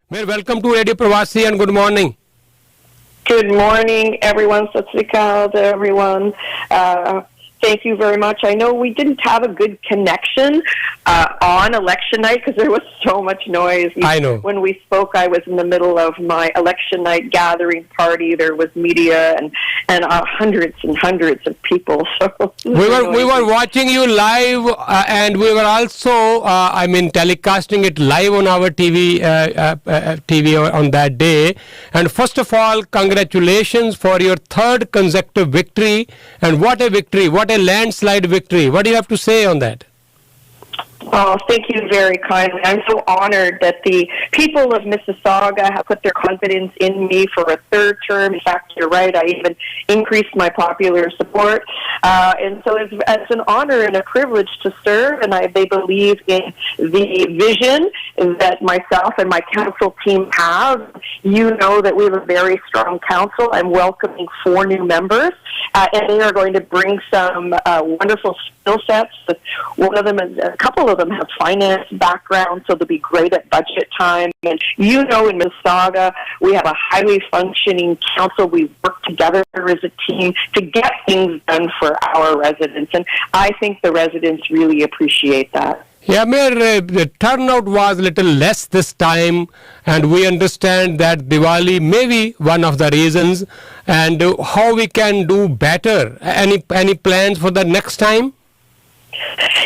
Well, welcome to Radio Parvasi and good morning. Good morning, everyone. Sat Sri Akal to everyone. Thank you very much. I know we didn't have a good connection on election night because there was so much noise. I know. When we spoke, I was in the middle of my election night gathering party. There was media and hundreds and hundreds of people. So we were watching you live, and we were also telecasting it live on our TV on that day. And first of all, congratulations for your third consecutive victory. And what a victory! What a landslide victory! What do you have to say on that? Oh, thank you very kindly. I'm so honored that the people of Mississauga have put their confidence in me for a third term. In fact, you're right, I even increased my popular support. And so it's an honor and a privilege to serve, and they believe in the vision that myself and my council team have. You know that we have a very strong council. I'm welcoming 4 new members, and they are going to bring some wonderful skill sets. A couple of them have finance background, so they'll be great at budget time. And you know, in Mississauga, we have a highly functioning council. We work together as a team to get things done for our residents, and I think the residents really appreciate that. Yeah, Mayor, the turnout was a little less this time, and we understand that Diwali may be one of the reasons, and how we can do better. Any plans for the next time?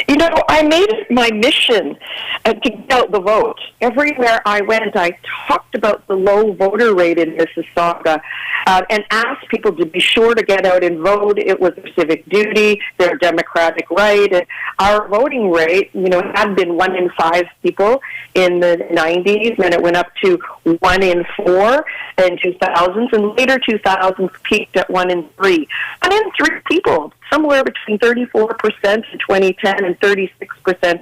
You know, I made it my mission to get out the vote. Everywhere I went, I talked about the low voter rate in Mississauga and asked people to be sure to get out and vote. It was their civic duty, their democratic right. And our voting rate, had been 1 in 5 people in the 90s, and it went up to 1 in 4 in 2000s, and later 2000s peaked at 1 in 3. 1 in 3 people, somewhere between 34% in 2010 and 36%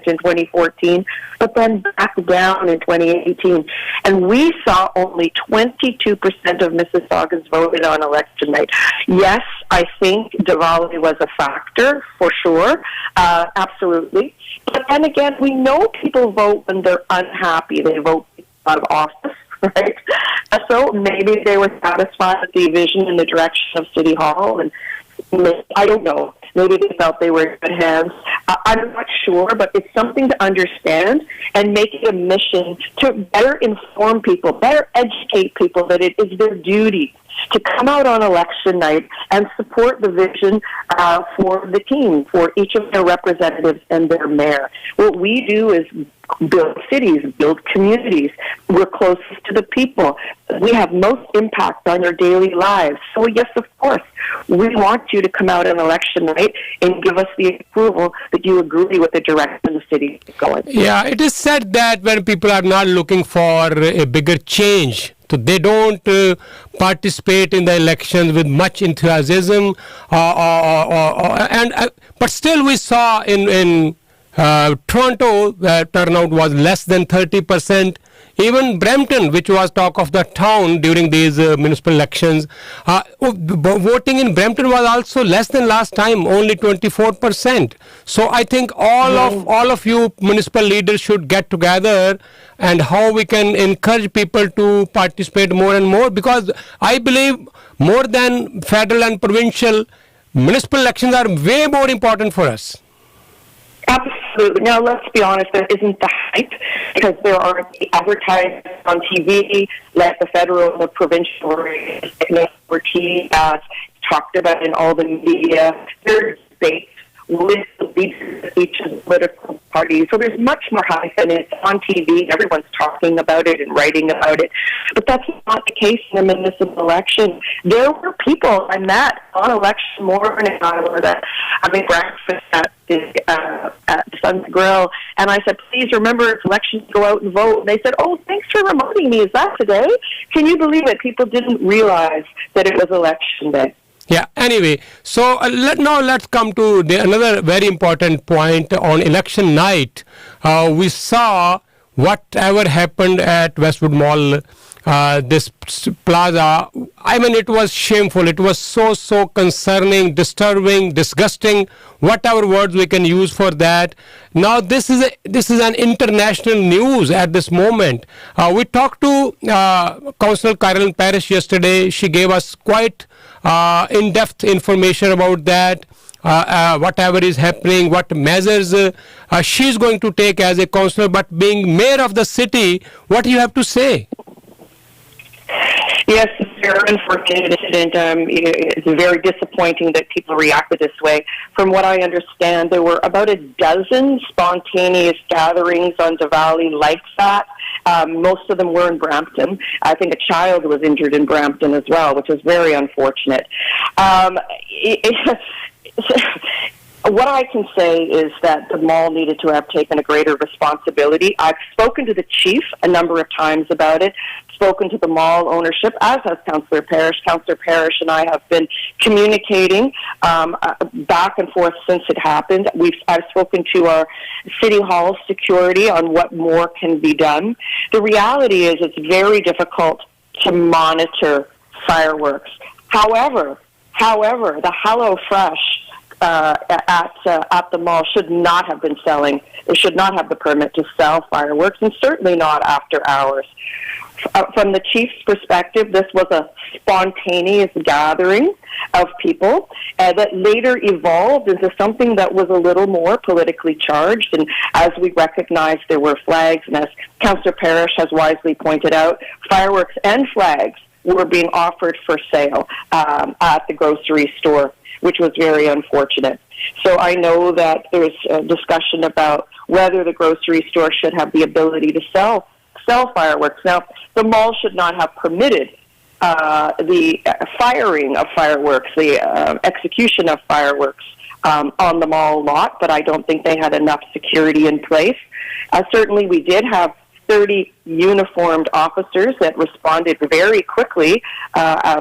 in 2014, but then back down in 2018. And we saw only 22% of Mississaugas voted on election night. Yes, I think Diwali was a factor, for sure, absolutely. But then again, we know people vote when they're unhappy. They vote out of office. Right? So maybe they were satisfied with the vision and the direction of City Hall, and I don't know. Maybe they felt they were in good hands. I'm not sure, but it's something to understand and make it a mission to better inform people, better educate people that it is their duty to come out on election night and support the vision for the team, for each of their representatives and their mayor. What we do is build cities, build communities. We're closest to the people. We have most impact on their daily lives. So yes, of course, we want you to come out on election night and give us the approval that you agree with the direction the city is going. Yeah, it is said that when people are not looking for a bigger change, so they don't participate in the elections with much enthusiasm, but still we saw in Toronto, turnout was less than 30%. Even Brampton, which was talk of the town during these municipal elections, voting in Brampton was also less than last time, only 24%. So I think all of you municipal leaders should get together and how we can encourage people to participate more and more, because I believe more than federal and provincial, municipal elections are way more important for us. Absolutely. Now, let's be honest, there isn't the hype because there are the advertisements on TV, like the federal and the provincial race, talked about in all the media. There are debates with the leaders of each of the political parties. So there's much more hype, and it's on TV. Everyone's talking about it and writing about it. But that's not the case in the municipal election. There were people I met on election morning in Iowa that having breakfast at the Sun's Grill, and I said, please remember it's election, go out and vote. And they said, oh, thanks for reminding me. Is that today? Can you believe it? People didn't realize that it was election day. Yeah, anyway, so now let's come to another very important point on election night. We saw whatever happened at Westwood Mall. this plaza. I mean, it was shameful. It was so concerning, disturbing, disgusting, whatever words we can use for that. Now, this is an international news at this moment. We talked to Councillor Carolyn Parrish yesterday. She gave us quite in-depth information about that. Whatever is happening, what measures she's going to take as a councillor. But being mayor of the city, what do you have to say? Yes, it's a very unfortunate incident. It's very disappointing that people reacted this way. From what I understand, there were about a dozen spontaneous gatherings on Diwali like that. Most of them were in Brampton. I think a child was injured in Brampton as well, which is very unfortunate. What I can say is that the mall needed to have taken a greater responsibility. I've spoken to the chief a number of times about it, spoken to the mall ownership, as has Councillor Parrish. Councillor Parrish and I have been communicating back and forth since it happened. I've spoken to our City Hall security on what more can be done. The reality is it's very difficult to monitor fireworks. However, the Hello Fresh at the mall should not have been selling. They should not have the permit to sell fireworks, and certainly not after hours. From the chief's perspective, this was a spontaneous gathering of people that later evolved into something that was a little more politically charged. And as we recognized, there were flags, and as Councillor Parrish has wisely pointed out, fireworks and flags were being offered for sale at the grocery store, which was very unfortunate. So I know that there's a discussion about whether the grocery store should have the ability to sell fireworks. Now, the mall should not have permitted the firing of fireworks, the execution of fireworks on the mall lot, but I don't think they had enough security in place. Certainly, we did have 30 uniformed officers that responded very quickly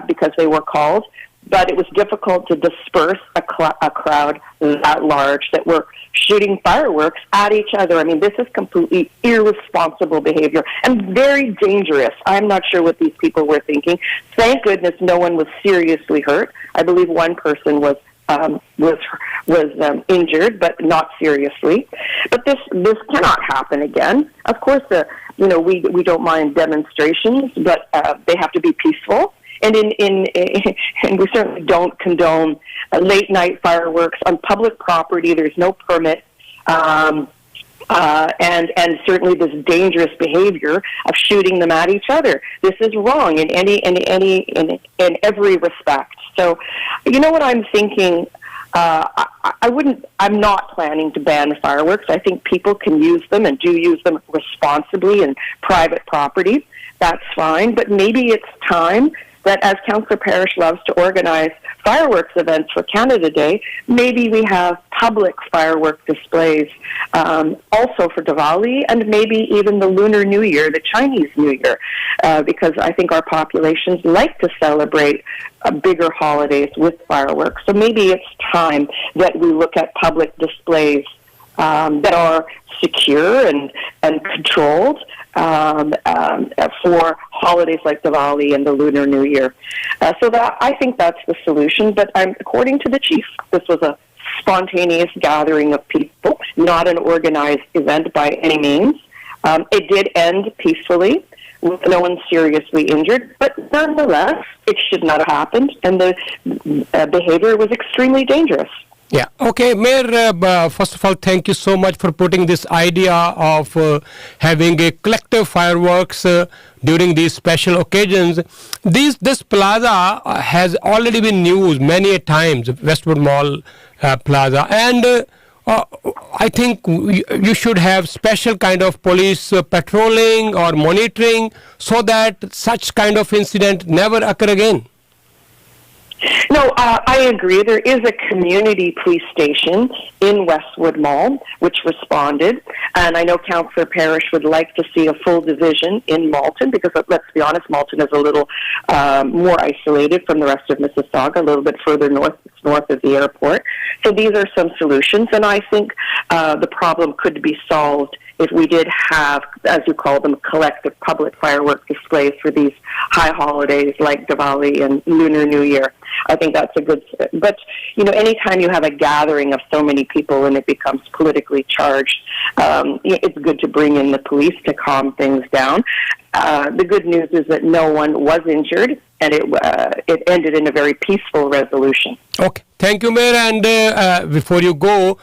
because they were called, but it was difficult to disperse a crowd that large that were shooting fireworks at each other. I mean, this is completely irresponsible behavior and very dangerous. I'm not sure what these people were thinking. Thank goodness no one was seriously hurt. I believe one person was injured, but not seriously. But this cannot happen again. Of course, we don't mind demonstrations, but they have to be peaceful. And and we certainly don't condone late night fireworks on public property. There's no permit. And certainly this dangerous behavior of shooting them at each other. This is wrong in every respect. So, you know what I'm thinking? I'm not planning to ban fireworks. I think people can use them and do use them responsibly in private property. That's fine. But maybe it's time that, as Councillor Parrish loves to organize fireworks events for Canada Day, maybe we have public firework displays also for Diwali, and maybe even the Lunar New Year, the Chinese New Year, because I think our populations like to celebrate bigger holidays with fireworks. So maybe it's time that we look at public displays that are secure and controlled for holidays like Diwali and the Lunar New Year. So that I think that's the solution. But according to the chief, this was a spontaneous gathering of people, not an organized event by any means. It did end peacefully, with no one seriously injured, but nonetheless, it should not have happened, and the behavior was extremely dangerous. Yeah. Okay, Mayor, first of all, thank you so much for putting this idea of having a collective fireworks during these special occasions. This plaza has already been used many a times, Westwood Mall Plaza, and I think you should have special kind of police patrolling or monitoring so that such kind of incident never occur again. No, I agree. There is a community police station in Westwood Mall which responded, and I know Councillor Parrish would like to see a full division in Malton because, let's be honest, Malton is a little more isolated from the rest of Mississauga, a little bit further north. It's north of the airport. So these are some solutions, and I think the problem could be solved if we did have, as you call them, collective public firework displays for these high holidays like Diwali and Lunar New Year. I think that's a good, but, you know, anytime you have a gathering of so many people and it becomes politically charged, it's good to bring in the police to calm things down. The good news is that no one was injured, and it ended in a very peaceful resolution. Okay, thank you, Mayor. And before you go,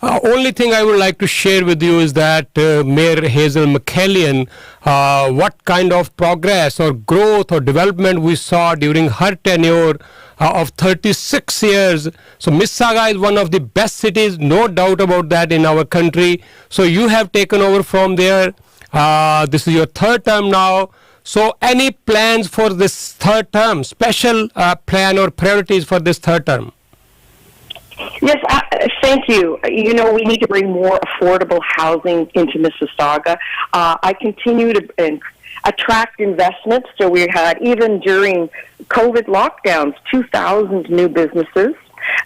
only thing I would like to share with you is that Mayor Hazel McCallion, what kind of progress or growth or development we saw during her tenure of 36 years. So Mississauga is one of the best cities, no doubt about that, in our country. So you have taken over from there. This is your third term now. So any plans for this third term, special plan or priorities for this third term? Yes, thank you. You know, we need to bring more affordable housing into Mississauga. I continue to attract investments. So we had, even during COVID lockdowns, 2,000 new businesses.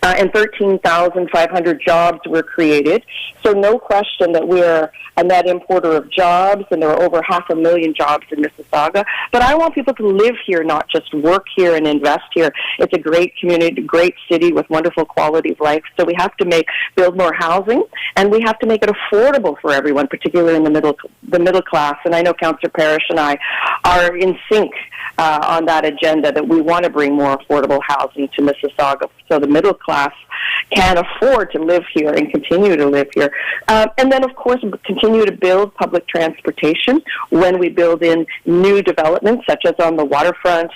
And 13,500 jobs were created. So no question that we're a net importer of jobs, and there are over 500,000 jobs in Mississauga. But I want people to live here, not just work here and invest here. It's a great community, great city with wonderful quality of life. So we have to build more housing, and we have to make it affordable for everyone, particularly in the middle class. And I know Councillor Parrish and I are in sync on that agenda, that we want to bring more affordable housing to Mississauga, so the middle class can afford to live here and continue to live here. And then, of course, continue to build public transportation when we build in new developments, such as on the waterfront,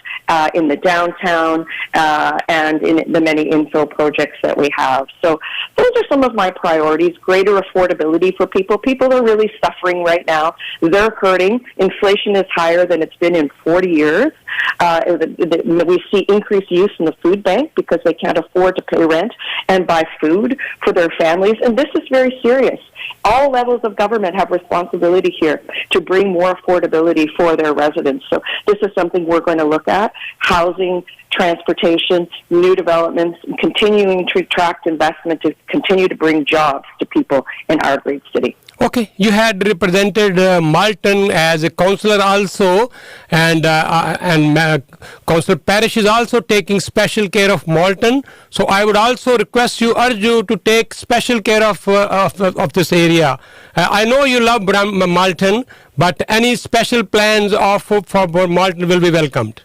in the downtown, and in the many infill projects that we have. So those are some of my priorities. Greater affordability for people. People are really suffering right now. They're hurting. Inflation is higher than it's been in 40 years. We see increased use in the food bank because they can't afford to pay rent and buy food for their families. And this is very serious. All levels of government have responsibility here to bring more affordability for their residents. So this is something we're going to look at: housing, transportation, new developments, and continuing to attract investment to continue to bring jobs to people in our great city. Okay, you had represented Malton as a councillor also, and Councillor Parrish is also taking special care of Malton. So I would also urge you to take special care of this area. I know you love Malton, but any special plans for Malton will be welcomed.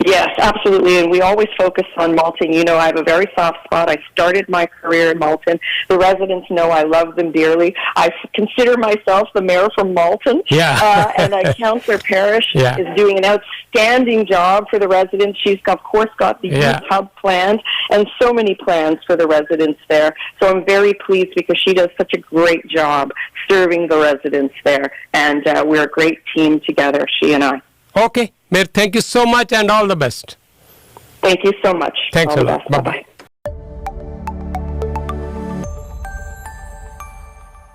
Yes, absolutely, and we always focus on Malton. You know, I have a very soft spot. I started my career in Malton. The residents know I love them dearly. I consider myself the mayor from Malton, and Councillor Parrish is doing an outstanding job for the residents. She's, of course, got the youth hub planned and so many plans for the residents there. So I'm very pleased because she does such a great job serving the residents there, and we're a great team together, she and I. Okay, Mayor, thank you so much and all the best. Thank you so much. Thanks a lot. Bye-bye.